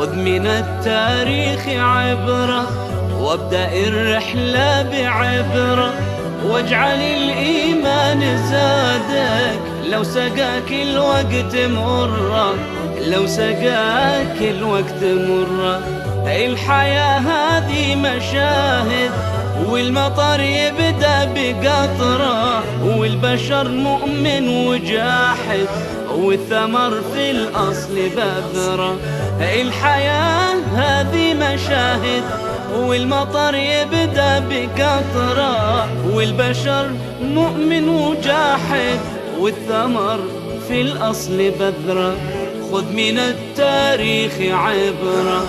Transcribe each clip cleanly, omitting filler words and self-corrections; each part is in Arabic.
خذ من التاريخ عبرة وابدأ الرحلة بعبرة، واجعل الإيمان زادك لو سقاك الوقت مرة، لو سقاك الوقت مرة. الحياة هذه مشاهد والمطر يبدأ بقطرة، والبشر مؤمن وجاحد والثمر في الأصل بذرة. الحياة هذه مشاهد والمطر يبدأ بقطرة، والبشر مؤمن وجاحد والثمر في الأصل بذرة. خذ من التاريخ عبرة.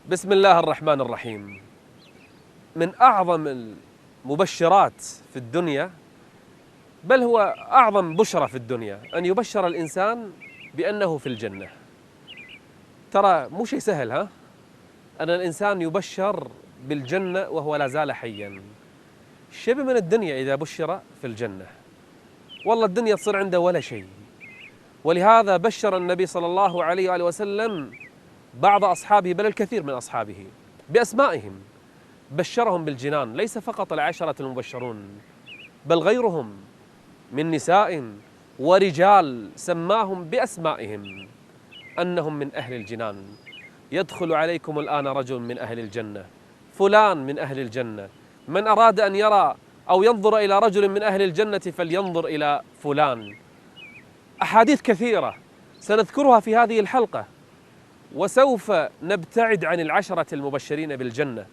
بسم الله الرحمن الرحيم. من أعظم المبشرات في الدنيا، بل هو أعظم بشرى في الدنيا، أن يبشر الإنسان بأنه في الجنة. ترى مو شيء سهل، أن الإنسان يبشر بالجنة وهو لا زال حيا. شبه من الدنيا إذا بشر في الجنة، والله الدنيا تصير عنده ولا شيء. ولهذا بشر النبي صلى الله عليه وآله وسلم بعض أصحابه، بل الكثير من أصحابه، بأسمائهم. بشرهم بالجنان، ليس فقط العشرة المبشرون، بل غيرهم من نساء ورجال سماهم بأسمائهم أنهم من أهل الجنان. يدخل عليكم الآن رجل من أهل الجنة، فلان من أهل الجنة. من أراد أن يرى أو ينظر إلى رجل من أهل الجنة فلينظر إلى فلان. أحاديث كثيرة سنذكرها في هذه الحلقة، وسوف نبتعد عن العشرة المبشرين بالجنة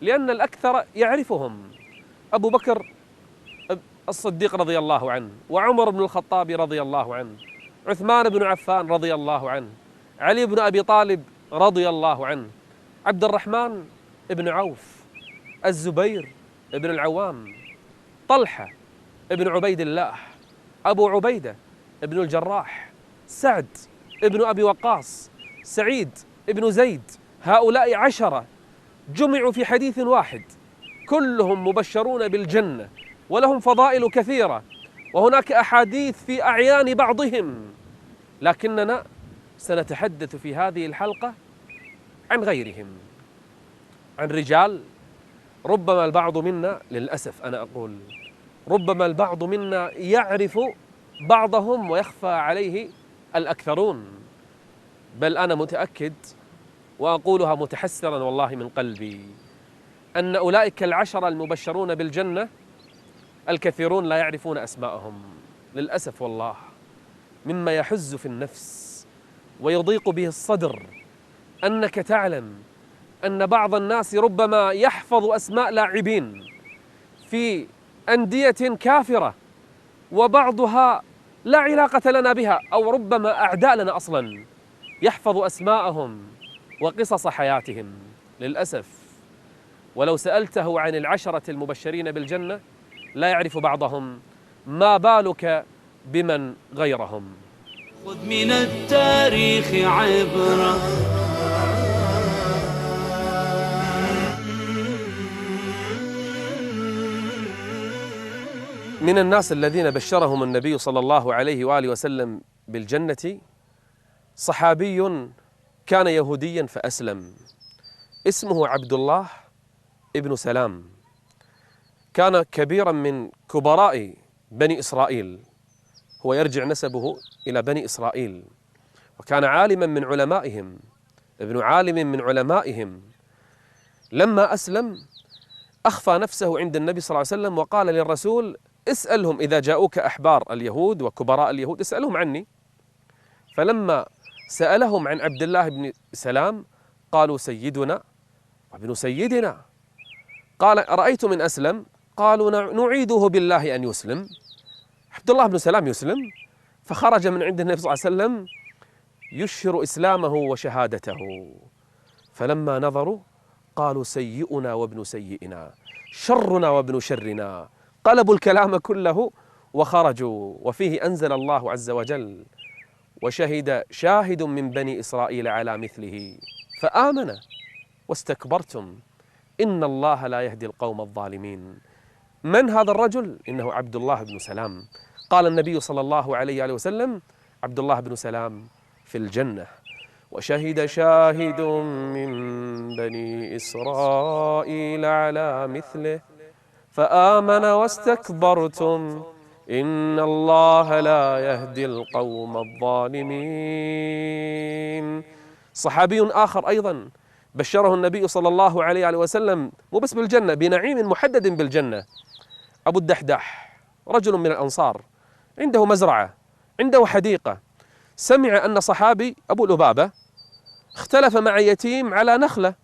لأن الأكثر يعرفهم: أبو بكر الصديق رضي الله عنه، وعمر بن الخطاب رضي الله عنه، عثمان بن عفان رضي الله عنه، علي بن أبي طالب رضي الله عنه، عبد الرحمن بن عوف، الزبير بن العوام، طلحة بن عبيد الله، أبو عبيدة بن الجراح، سعد بن أبي وقاص، سعيد بن زيد. هؤلاء عشرة جمعوا في حديث واحد، كلهم مبشرون بالجنة ولهم فضائل كثيرة، وهناك أحاديث في أعيان بعضهم، لكننا سنتحدث في هذه الحلقة عن غيرهم، عن رجال ربما البعض منا، للأسف أنا أقول، ربما البعض منا يعرف بعضهم ويخفى عليه الأكثرون. بل أنا متأكد وأقولها متحسرا والله من قلبي أن أولئك العشرة المبشرون بالجنة الكثيرون لا يعرفون أسماءهم، للأسف والله، مما يحز في النفس ويضيق به الصدر أنك تعلم أن بعض الناس ربما يحفظ أسماء لاعبين في أندية كافرة، وبعضها لا علاقة لنا بها، أو ربما أعداء لنا أصلا، يحفظ أسماءهم وقصص حياتهم للأسف. ولو سألته عن العشرة المبشرين بالجنة لا يعرف بعضهم، ما بالك بمن غيرهم. خذ من التاريخ عبرة. من الناس الذين بشرهم النبي صلى الله عليه وآله وسلم بالجنة صحابي كان يهوديا فأسلم، اسمه عبد الله ابن سلام. كان كبيرا من كبراء بني إسرائيل، هو يرجع نسبه إلى بني إسرائيل، وكان عالما من علمائهم، ابن عالم من علمائهم. لما أسلم أخفى نفسه عند النبي صلى الله عليه وسلم وقال للرسول: اسألهم إذا جاءوك أحبار اليهود وكبراء اليهود، اسألهم عني. فلما سألهم عن عبد الله بن سلام قالوا: سيدنا وابن سيدنا. قال: رأيت من أسلم؟ قالوا: نعيده بالله أن يسلم. عبد الله بن سلام يسلم، فخرج من عند النبي صلى الله عليه وسلم يشهر إسلامه وشهادته. فلما نظروا قالوا: سيئنا وابن سيئنا، شرنا وابن شرنا. قلبوا الكلام كله وخرجوا. وفيه أنزل الله عز وجل: وشهد شاهد من بني إسرائيل على مثله فآمن واستكبرتم إن الله لا يهدي القوم الظالمين. من هذا الرجل؟ إنه عبد الله بن سلام. قال النبي صلى الله عليه وسلم: عبد الله بن سلام في الجنة. وشهد شاهد من بني إسرائيل على مثله فآمن واستكبرتم إن الله لا يهدي القوم الظالمين. صحابي آخر أيضا بشره النبي صلى الله عليه وسلم مو بس بالجنة، بنعيم محدد بالجنة. أبو الدحداح رجل من الأنصار، عنده مزرعة، عنده حديقة. سمع أن صحابي أبو لبابة اختلف مع يتيم على نخلة،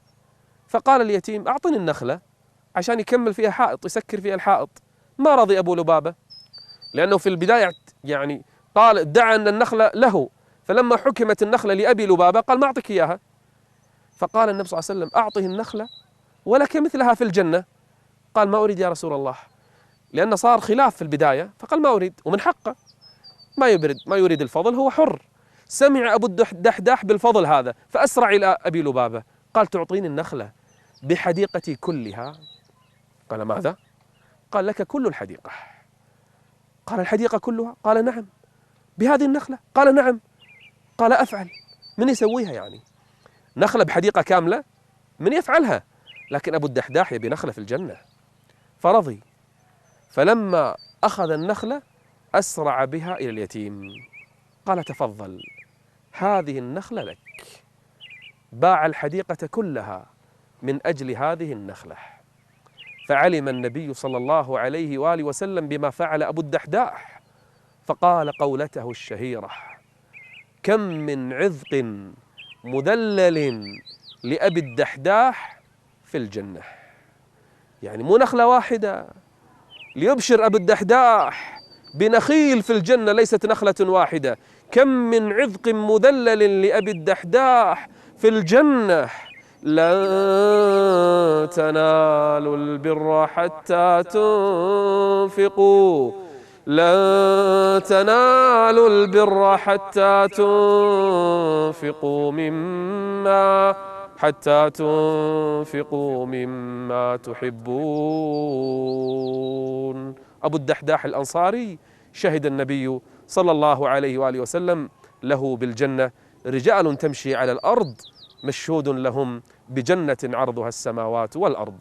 فقال اليتيم أعطني النخلة عشان يكمل فيها حائط، يسكر فيها الحائط. ما رضي أبو لبابة، لأنه في البداية يعني قال ادعى أن النخلة له، فلما حكمت النخلة لأبي لبابة قال ما أعطيك إياها. فقال النبي صلى الله عليه وسلم أعطه النخلة ولك مثلها في الجنة. قال ما أريد يا رسول الله، لأن صار خلاف في البداية، فقال ما أريد، ومن حقه ما يريد الفضل، هو حر. سمع أبو الدحداح بالفضل هذا فأسرع إلى أبي لبابة قال تعطيني النخلة بحديقتي كلها؟ قال ماذا؟ قال لك كل الحديقة. قال الحديقة كلها؟ قال نعم. بهذه النخلة؟ قال نعم. قال أفعل. من يسويها يعني؟ نخلة بحديقة كاملة من يفعلها؟ لكن أبو الدحداح يبي نخلة في الجنة، فرضي. فلما أخذ النخلة أسرع بها إلى اليتيم، قال تفضل هذه النخلة لك. باع الحديقة كلها من أجل هذه النخلة. فعلم النبي صلى الله عليه وآله وسلم بما فعل أبو الدحداح، فقال قولته الشهيرة: كم من عذق مذلل لأبي الدحداح في الجنة. يعني مو نخلة واحدة، ليبشر أبو الدحداح بنخيل في الجنة، ليست نخلة واحدة. كم من عذق مذلل لأبي الدحداح في الجنة. لن تنالوا البر حتى تنفقوا، لن تنالوا البر حتى تنفقوا مما تحبون. أبو الدحداح الأنصاري شهد النبي صلى الله عليه وآله وسلم له بالجنة: رجال تمشي على الأرض مشهود لهم بجنة عرضها السماوات والأرض.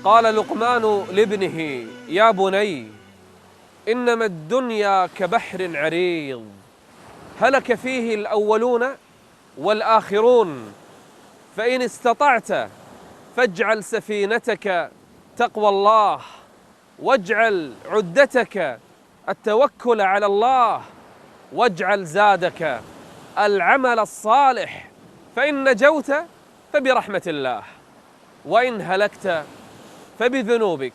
قال لقمان لابنه: يا بني إنما الدنيا كبحر عريض هلك فيه الأولون والآخرون، فإن استطعت فاجعل سفينتك تقوى الله، واجعل عدتك التوكل على الله، واجعل زادك العمل الصالح، فإن نجوت فبرحمة الله، وإن هلكت فبذنوبك.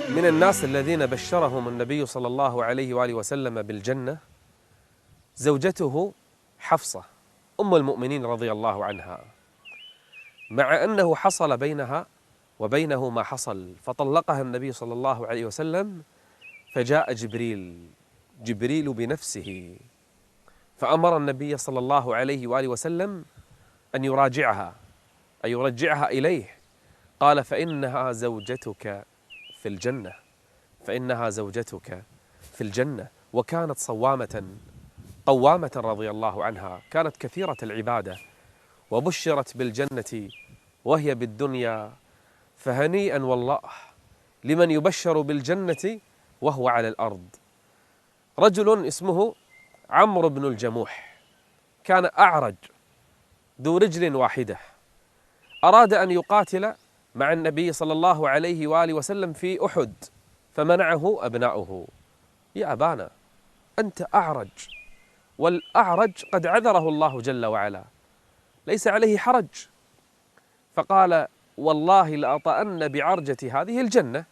من الناس الذين بشرهم النبي صلى الله عليه وآله وسلم بالجنة زوجته حفصة أم المؤمنين رضي الله عنها، مع أنه حصل بينها وبينه ما حصل، فطلقها النبي صلى الله عليه وسلم، فجاء جبريل بنفسه فأمر النبي صلى الله عليه وآله وسلم أن يراجعها، أن يرجعها إليه. قال: فإنها زوجتك في الجنة، فإنها زوجتك في الجنة. وكانت صوامة قوامة رضي الله عنها، كانت كثيرة العبادة، وبشرت بالجنة وهي بالدنيا، فهنيئا والله لمن يبشر بالجنة وهو على الأرض. رجل اسمه عمرو بن الجموح، كان أعرج ذو رجل واحدة، أراد أن يقاتل مع النبي صلى الله عليه وآله وسلم في أحد، فمنعه أبناؤه: يا أبانا أنت أعرج والأعرج قد عذره الله جل وعلا، ليس عليه حرج. فقال: والله لأطأن بعرجة هذه الجنة.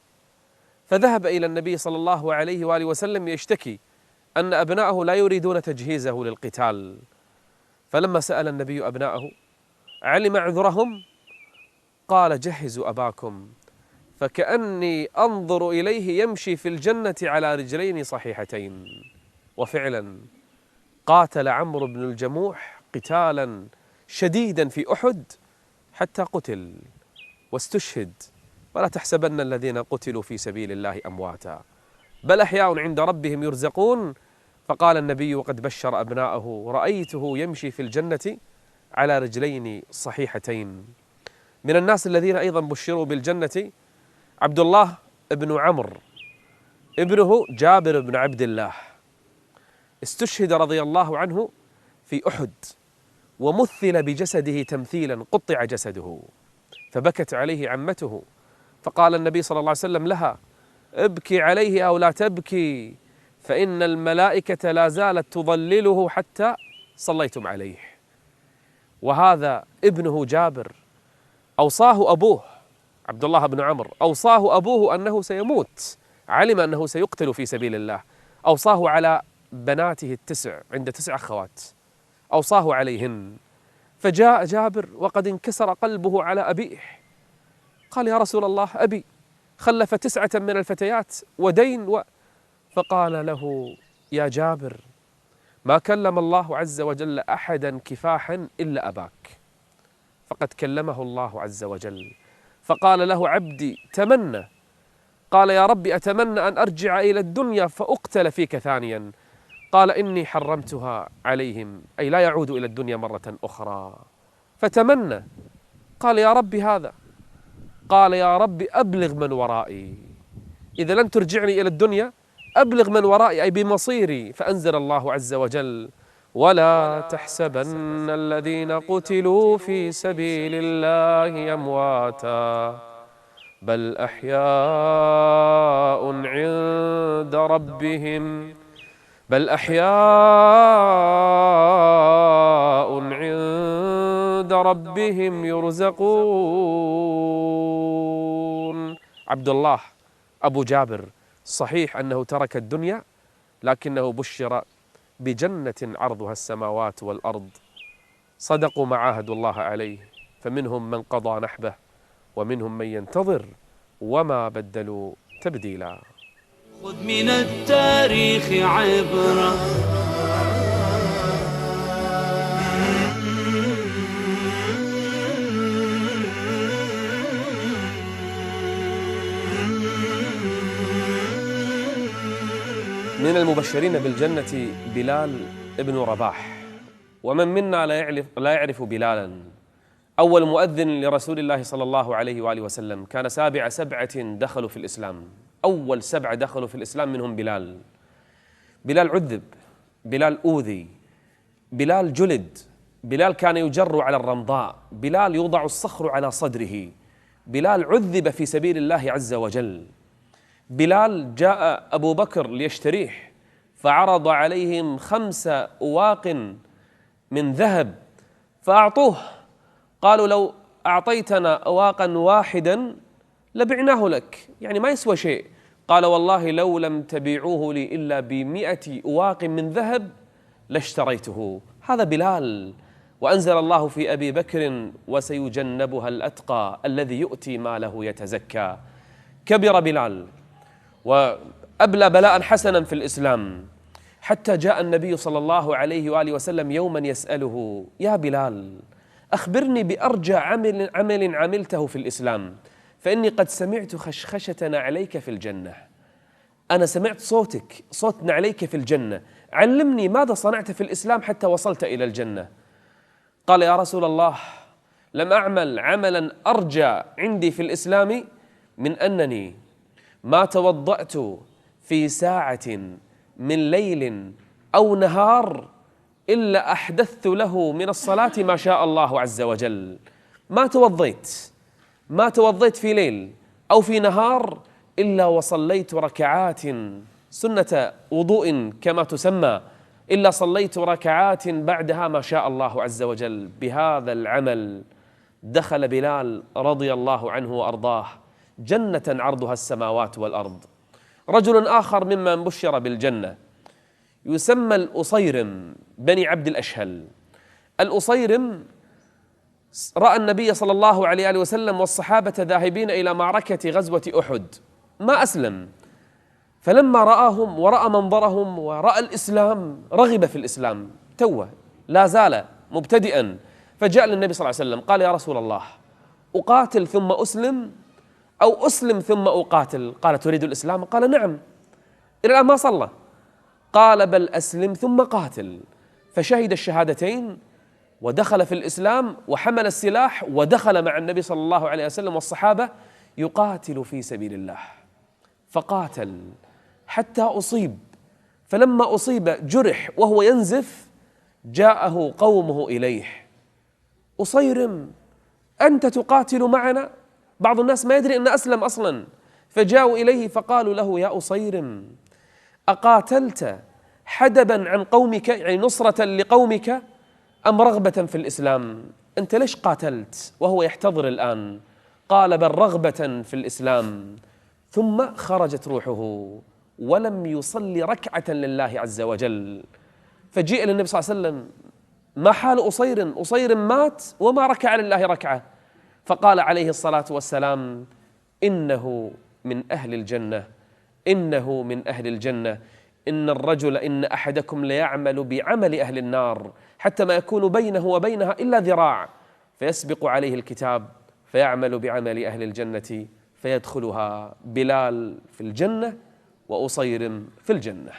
فذهب إلى النبي صلى الله عليه وآله وسلم يشتكي أن أبناءه لا يريدون تجهيزه للقتال. فلما سأل النبي أبناءه علم عذرهم، قال: جهزوا أباكم، فكأني أنظر إليه يمشي في الجنة على رجلين صحيحتين. وفعلا قاتل عمرو بن الجموح قتالا شديدا في أحد حتى قتل واستشهد. ولا تحسبن الذين قتلوا في سبيل الله أمواتا بل أحياء عند ربهم يرزقون. فقال النبي وقد بشر أبناءه: رأيته يمشي في الجنة على رجلين صحيحتين. من الناس الذين أيضا بشروا بالجنة عبد الله بن عمرو ابنه جابر بن عبد الله، استشهد رضي الله عنه في أحد، ومثل بجسده تمثيلا، قطع جسده، فبكت عليه عمته، فقال النبي صلى الله عليه وسلم لها: ابكي عليه أو لا تبكي، فإن الملائكة لا زالت تظلله حتى صليتم عليه. وهذا ابنه جابر أوصاه أبوه عبد الله بن عمرو، أوصاه أبوه أنه سيموت، علم أنه سيقتل في سبيل الله، أوصاه على بناته التسع، عنده 9 أخوات، أوصاه عليهن. فجاء جابر وقد انكسر قلبه على أبيه، قال: يا رسول الله أبي خلف 9 من الفتيات ودين فقال له: يا جابر، ما كلم الله عز وجل أحدا كفاحا إلا أباك، فقد كلمه الله عز وجل. فقال له: عبدي تمنى. قال: يا ربي أتمنى أن أرجع إلى الدنيا فأقتل فيك ثانيا. قال: إني حرمتها عليهم، أي لا يعود إلى الدنيا مرة أخرى. فتمنى. قال: يا ربي هذا. قال: يا ربي أبلغ من ورائي، إذا لن ترجعني إلى الدنيا أبلغ من ورائي، أي بمصيري. فأنزل الله عز وجل: ولا تحسبن الذين قتلوا في سبيل الله أمواتا بل أحياء عند ربهم يرزقون. عبد الله أبو جابر صحيح أنه ترك الدنيا، لكنه بشر بجنة عرضها السماوات والأرض. صدقوا ما عاهدوا الله عليه، فمنهم من قضى نحبه ومنهم من ينتظر وما بدلوا تبديلا. خذ من التاريخ عبرة. من المبشرين بالجنة بلال ابن رباح، ومن منا لا يعرف بلالا. أول مؤذن لرسول الله صلى الله عليه وآله وسلم، كان سابع 7 دخلوا في الإسلام، أول 7 دخلوا في الإسلام منهم بلال. بلال عذب، بلال أوذي، بلال جلد، بلال كان يجر على الرمضاء، بلال يوضع الصخر على صدره، بلال عذب في سبيل الله عز وجل. بلال جاء أبو بكر ليشتريه، فعرض عليهم 5 أواق من ذهب فأعطوه، قالوا: لو أعطيتنا أواقا واحدا لبعناه لك، يعني ما يسوى شيء. قال: والله لو لم تبيعوه لي إلا ب100 أواق من ذهب لاشتريته. هذا بلال. وأنزل الله في أبي بكر: وسيجنبها الأتقى الذي يؤتي ماله يتزكى. كبر بلال وأبلى بلاء حسنا في الإسلام، حتى جاء النبي صلى الله عليه وآله وسلم يوما يسأله: يا بلال، أخبرني بأرجى عمل عملته في الإسلام، فإني قد سمعت خشخشة نعليك في الجنة. أنا سمعت صوتك، صوت نعليك في الجنة، علمني ماذا صنعت في الإسلام حتى وصلت إلى الجنة. قال: يا رسول الله، لم أعمل عملا أرجى عندي في الإسلام من أنني ما توضأت في ساعة من ليل أو نهار إلا أحدثت له من الصلاة ما شاء الله عز وجل. ما توضيت في ليل أو في نهار إلا وصليت ركعات سنة وضوء كما تسمى، إلا صليت ركعات بعدها ما شاء الله عز وجل. بهذا العمل دخل بلال رضي الله عنه وأرضاه جنة عرضها السماوات والأرض. رجل آخر ممن بشر بالجنة يسمى الأصيرم بني عبد الأشهل. الأصيرم رأى النبي صلى الله عليه وسلم والصحابة ذاهبين إلى معركة غزوة أحد، ما أسلم، فلما رآهم ورأى منظرهم ورأى الإسلام رغب في الإسلام، توه لا زال مبتدئا، فجاء للنبي صلى الله عليه وسلم قال: يا رسول الله، أقاتل ثم أسلم أو أسلم ثم أقاتل؟ قال: تريد الإسلام؟ قال: نعم. إلى الآن ما صلى. قال: بل أسلم ثم قاتل. فشهد الشهادتين ودخل في الإسلام وحمل السلاح ودخل مع النبي صلى الله عليه وسلم والصحابة يقاتل في سبيل الله، فقاتل حتى أصيب، فلما أصيب جرح وهو ينزف جاءه قومه إليه: أصيرم، أنت تقاتل معنا؟ بعض الناس ما يدري أن أسلم أصلا، فجاءوا إليه فقالوا له: يا أصيرم، أقاتلت حدبا عن قومك، يعني نصرة لقومك، أم رغبة في الإسلام؟ أنت ليش قاتلت وهو يحتضر الآن؟ قال: بل رغبة في الإسلام. ثم خرجت روحه ولم يصلي ركعة لله عز وجل. فجيء للنبي صلى الله عليه وسلم: ما حال أصير؟ أصير مات وما ركع لله ركعة. فقال عليه الصلاة والسلام: إنه من أهل الجنة، إنه من أهل الجنة. إن الرجل، إن أحدكم ليعمل بعمل أهل النار حتى ما يكون بينه وبينها إلا ذراع، فيسبق عليه الكتاب فيعمل بعمل أهل الجنة فيدخلها. بلال في الجنة وأصيرم في الجنة.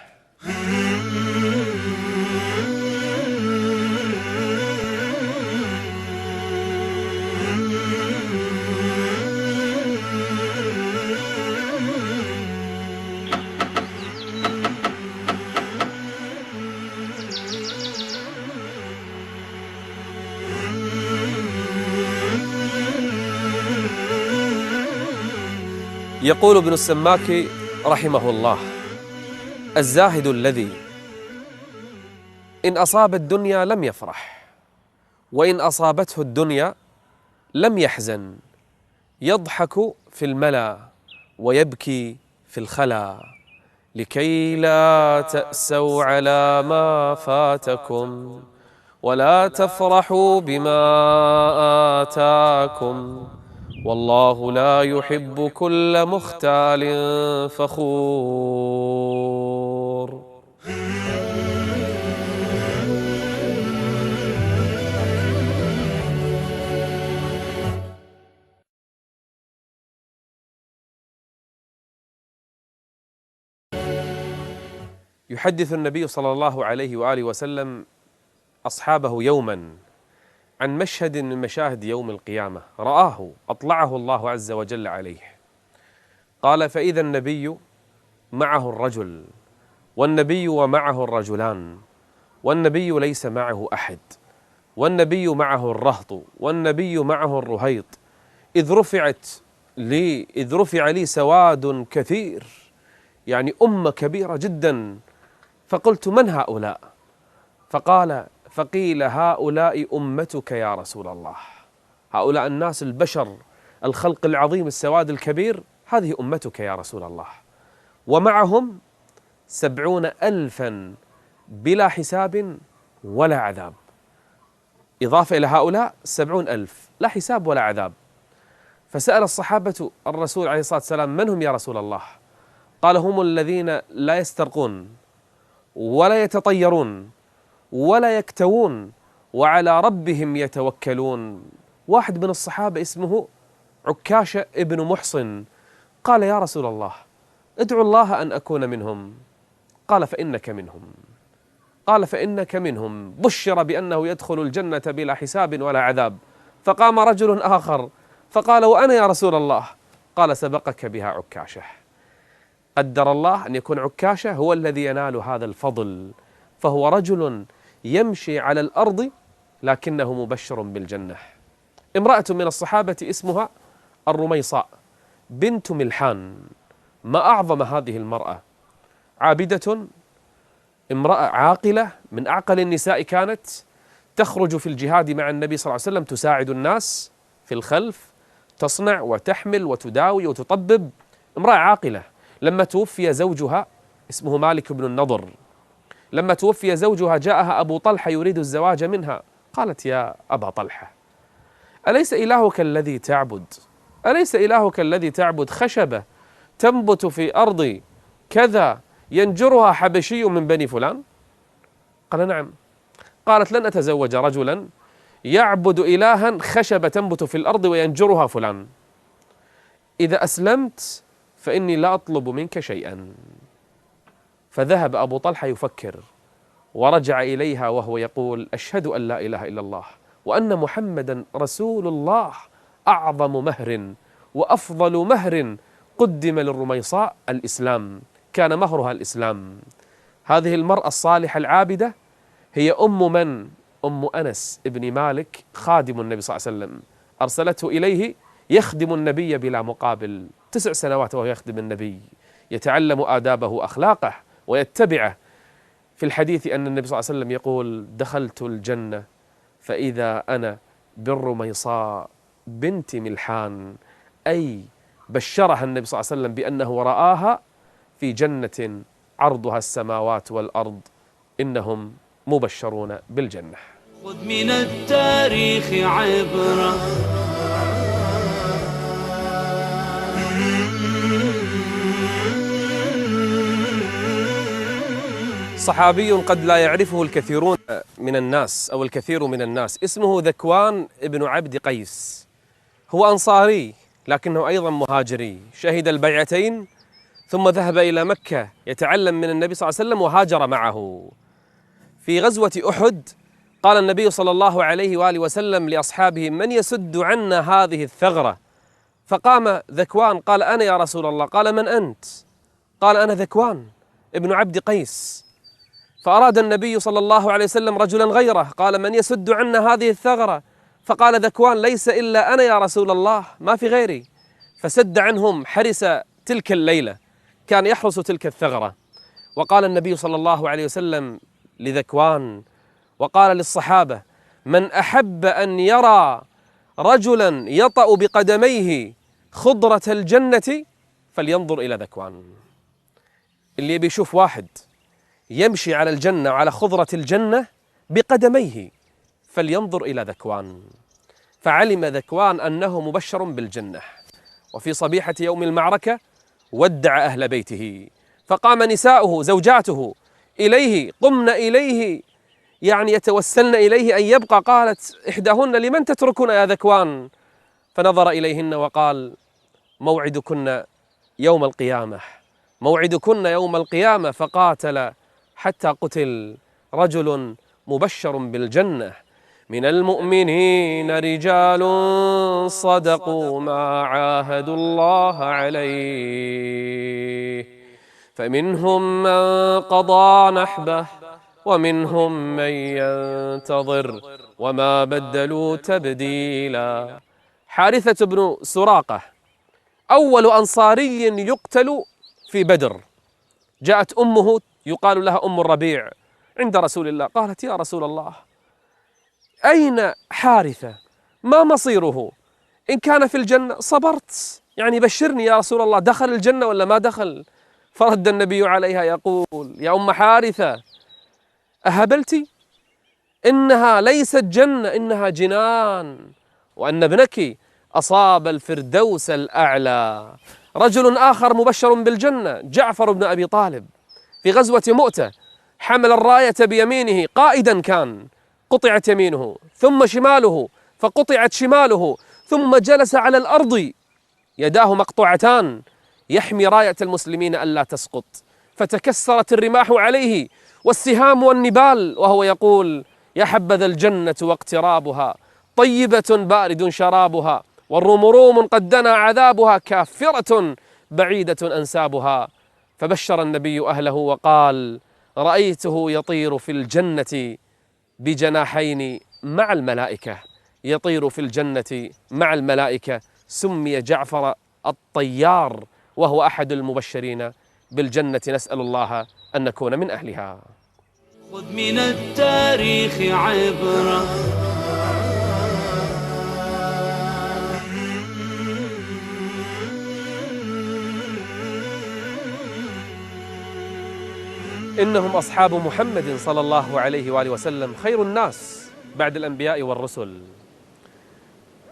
يقول ابن السماك رحمه الله: الزاهد الذي إن أصاب الدنيا لم يفرح، وإن أصابته الدنيا لم يحزن، يضحك في الملا ويبكي في الخلا، لكي لا تأسوا على ما فاتكم ولا تفرحوا بما آتاكم، والله لا يحب كل مختال فخور. يحدث النبي صلى الله عليه وآله وسلم أصحابه يوما عن مشهد من مشاهد يوم القيامة رآه أطلعه الله عز وجل عليه. قال: فإذا النبي معه الرجل، والنبي ومعه الرجلان، والنبي ليس معه أحد، والنبي معه الرهط، والنبي معه الرهيط، إذ رفع لي سواد كثير، يعني أمة كبيرة جدا، فقلت: من هؤلاء؟ فقيل: هؤلاء أمتك يا رسول الله، هؤلاء الناس البشر الخلق العظيم السواد الكبير، هذه أمتك يا رسول الله، ومعهم 70,000 بلا حساب ولا عذاب. إضافة إلى هؤلاء 70,000 لا حساب ولا عذاب. فسأل الصحابة الرسول عليه الصلاة والسلام: من هم يا رسول الله؟ قال: هم الذين لا يسترقون ولا يتطيرون ولا يكتوون وعلى ربهم يتوكلون. واحد من الصحابة اسمه عكاشة ابن محصن قال: يا رسول الله، ادعو الله أن أكون منهم. قال: فإنك منهم. قال: فإنك منهم. بشر بأنه يدخل الجنة بلا حساب ولا عذاب. فقام رجل آخر فقال: وأنا يا رسول الله. قال: سبقك بها عكاشة. قدر الله أن يكون عكاشة هو الذي ينال هذا الفضل، فهو رجل يمشي على الأرض لكنه مبشر بالجنة. امرأة من الصحابة اسمها الرميصاء بنت ملحان. ما أعظم هذه المرأة، عابدة امرأة عاقلة من أعقل النساء كانت، تخرج في الجهاد مع النبي صلى الله عليه وسلم، تساعد الناس في الخلف، تصنع وتحمل وتداوي وتطبب، امرأة عاقلة. لما توفي زوجها اسمه مالك بن النضر، لما توفي زوجها جاءها أبو طلحة يريد الزواج منها، قالت: يا أبا طلحة، أليس إلهك الذي تعبد، أليس إلهك الذي تعبد خشبة تنبت في أرض كذا ينجرها حبشي من بني فلان؟ قال: نعم. قالت: لن أتزوج رجلا يعبد إلها خشبة تنبت في الأرض وينجرها فلان، إذا أسلمت فإني لا أطلب منك شيئا. فذهب أبو طلحة يفكر، ورجع إليها وهو يقول: أشهد أن لا إله إلا الله وأن محمدا رسول الله. أعظم مهر وأفضل مهر قدم للرميصاء الإسلام، كان مهرها الإسلام. هذه المرأة الصالحة العابدة هي أم من؟ أم أنس ابن مالك خادم النبي صلى الله عليه وسلم، أرسلته إليه يخدم النبي بلا مقابل 9 سنوات وهو يخدم النبي، يتعلم آدابه وأخلاقه ويتبعه. في الحديث أن النبي صلى الله عليه وسلم يقول: دخلت الجنة فإذا أنا بالرميصاء بنت ملحان، أي بشرها النبي صلى الله عليه وسلم بأنه رآها في جنة عرضها السماوات والأرض، إنهم مبشرون بالجنة. خذ من التاريخ عبرة. صحابي قد لا يعرفه الكثيرون من الناس أو الكثير من الناس، اسمه ذكوان ابن عبد قيس. هو أنصاري لكنه أيضا مهاجري، شهد البيعتين ثم ذهب إلى مكة يتعلم من النبي صلى الله عليه وسلم وهاجر معه. في غزوة أحد قال النبي صلى الله عليه وآله وسلم لأصحابه: من يسد عنا هذه الثغرة؟ فقام ذكوان قال: أنا يا رسول الله. قال: من أنت؟ قال: أنا ذكوان ابن عبد قيس. فأراد النبي صلى الله عليه وسلم رجلا غيره، قال: من يسد عنا هذه الثغرة؟ فقال ذكوان: ليس إلا أنا يا رسول الله، ما في غيري. فسد عنهم، حرس تلك الليلة، كان يحرس تلك الثغرة. وقال النبي صلى الله عليه وسلم لذكوان وقال للصحابة: من أحب أن يرى رجلا يطأ بقدميه خضرة الجنة فلينظر إلى ذكوان. اللي يبي يشوف واحد يمشي على الجنة وعلى خضرة الجنة بقدميه فلينظر إلى ذكوان. فعلم ذكوان أنه مبشر بالجنة. وفي صبيحة يوم المعركة ودع أهل بيته، فقام نساؤه زوجاته إليه، قمن إليه يعني يتوسلن إليه أن يبقى. قالت إحداهن: لمن تتركنا يا ذكوان؟ فنظر إليهن وقال: موعدكن يوم القيامة، موعدكن يوم القيامة. فقاتل حتى قتل رجل مبشر بالجنة: من المؤمنين رجال صدقوا ما عاهدوا الله عليه، فمنهم من قضى نحبه ومنهم من ينتظر وما بدلوا تبديلا. حارثة بن سراقة أول أنصاري يقتل في بدر. جاءت أمه يقال لها أم الربيع عند رسول الله، قالت: يا رسول الله، أين حارثة؟ ما مصيره؟ إن كان في الجنة صبرت، يعني بشرني يا رسول الله، دخل الجنة ولا ما دخل؟ فرد النبي عليها يقول: يا أم حارثة، أهبلت؟ إنها ليست جنة، إنها جنان، وأن ابنك أصاب الفردوس الأعلى. رجل آخر مبشر بالجنة جعفر بن أبي طالب في غزوة مؤتة، حمل الراية بيمينه، قائدا كان، قطعت يمينه ثم شماله فقطعت شماله، ثم جلس على الأرض يداه مقطوعتان يحمي راية المسلمين ألا تسقط، فتكسرت الرماح عليه والسهام والنبال، وهو يقول: يا حبذا الجنة واقترابها، طيبة بارد شرابها، والرمروم قد دنا عذابها، كافرة بعيدة أنسابها. فبشر النبي أهله وقال: رأيته يطير في الجنة بجناحين مع الملائكة، يطير في الجنة مع الملائكة. سمي جعفر الطيار، وهو أحد المبشرين بالجنة، نسأل الله أن نكون من أهلها. خذ من التاريخ عبرة. إنهم أصحاب محمد صلى الله عليه وآله وسلم خير الناس بعد الأنبياء والرسل.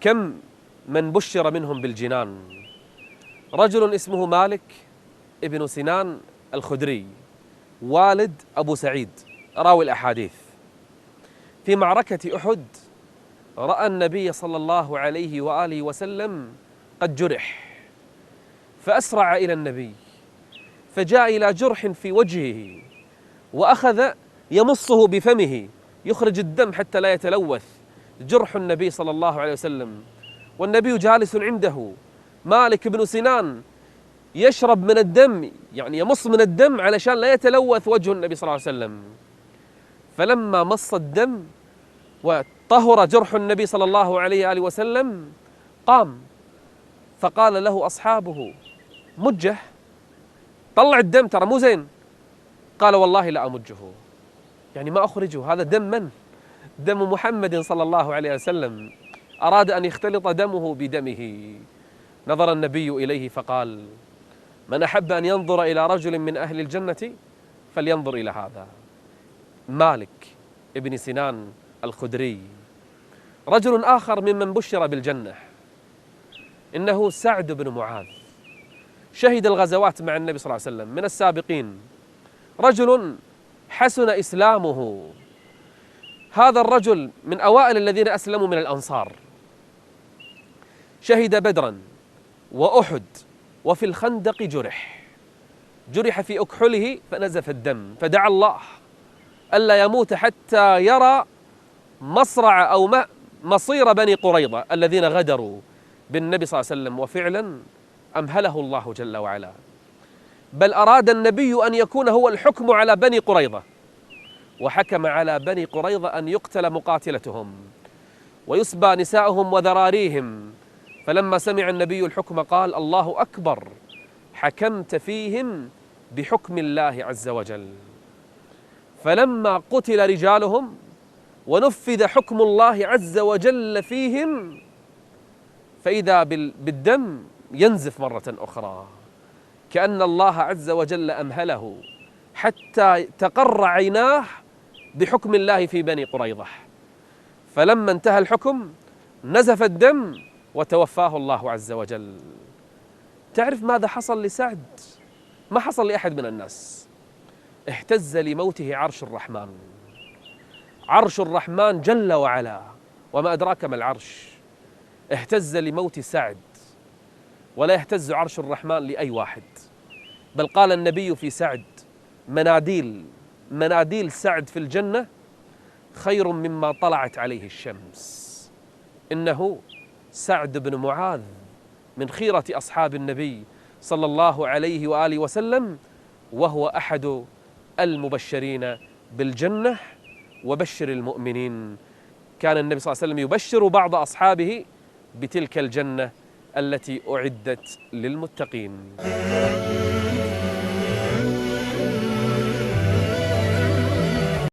كم من بشر منهم بالجنان. رجل اسمه مالك ابن سنان الخدري، والد أبو سعيد راوي الأحاديث، في معركة أحد رأى النبي صلى الله عليه وآله وسلم قد جرح، فأسرع إلى النبي، فجاء إلى جرح في وجهه وأخذ يمصه بفمه يخرج الدم حتى لا يتلوث جرح النبي صلى الله عليه وسلم، والنبي جالس عنده. مالك بن سنان يشرب من الدم، يعني يمص من الدم علشان لا يتلوث وجه النبي صلى الله عليه وسلم. فلما مص الدم وطهر جرح النبي صلى الله عليه وآله وسلم قام، فقال له أصحابه: مجه، طلع الدم ترى مو زين. قال: والله لا أمجه، يعني ما أخرجه، هذا دم من؟ دم محمد صلى الله عليه وسلم، أراد أن يختلط دمه بدمه. نظر النبي إليه فقال: من أحب أن ينظر إلى رجل من أهل الجنة فلينظر إلى هذا. مالك ابن سنان الخدري. رجل آخر ممن بشر بالجنة إنه سعد بن معاذ، شهد الغزوات مع النبي صلى الله عليه وسلم، من السابقين. رجل حسن إسلامه، هذا الرجل من أوائل الذين أسلموا من الأنصار، شهد بدرا وأحد، وفي الخندق جرح في أكحله فنزف الدم، فدعا الله ألا يموت حتى يرى مصرع أو مصير بني قريظة الذين غدروا بالنبي صلى الله عليه وسلم، وفعلا أمهله الله جل وعلا، بل أراد النبي أن يكون هو الحكم على بني قريظة، وحكم على بني قريظة أن يقتل مقاتلتهم ويسبى نساؤهم وذراريهم. فلما سمع النبي الحكم قال: الله أكبر، حكمت فيهم بحكم الله عز وجل. فلما قتل رجالهم ونفذ حكم الله عز وجل فيهم، فإذا بالدم ينزف مرة أخرى، كأن الله عز وجل أمهله حتى تقر عيناه بحكم الله في بني قريظة. فلما انتهى الحكم نزف الدم وتوفاه الله عز وجل. تعرف ماذا حصل لسعد؟ ما حصل لأحد من الناس. اهتز لموته عرش الرحمن، عرش الرحمن جل وعلا، وما أدراك ما العرش. اهتز لموت سعد، ولا يهتز عرش الرحمن لأي واحد. بل قال النبي في سعد: مناديل سعد في الجنة خير مما طلعت عليه الشمس. إنه سعد بن معاذ من خيرة أصحاب النبي صلى الله عليه وآله وسلم، وهو أحد المبشرين بالجنة وبشر المؤمنين. كان النبي صلى الله عليه وسلم يبشر بعض أصحابه بتلك الجنة التي أعدت للمتقين.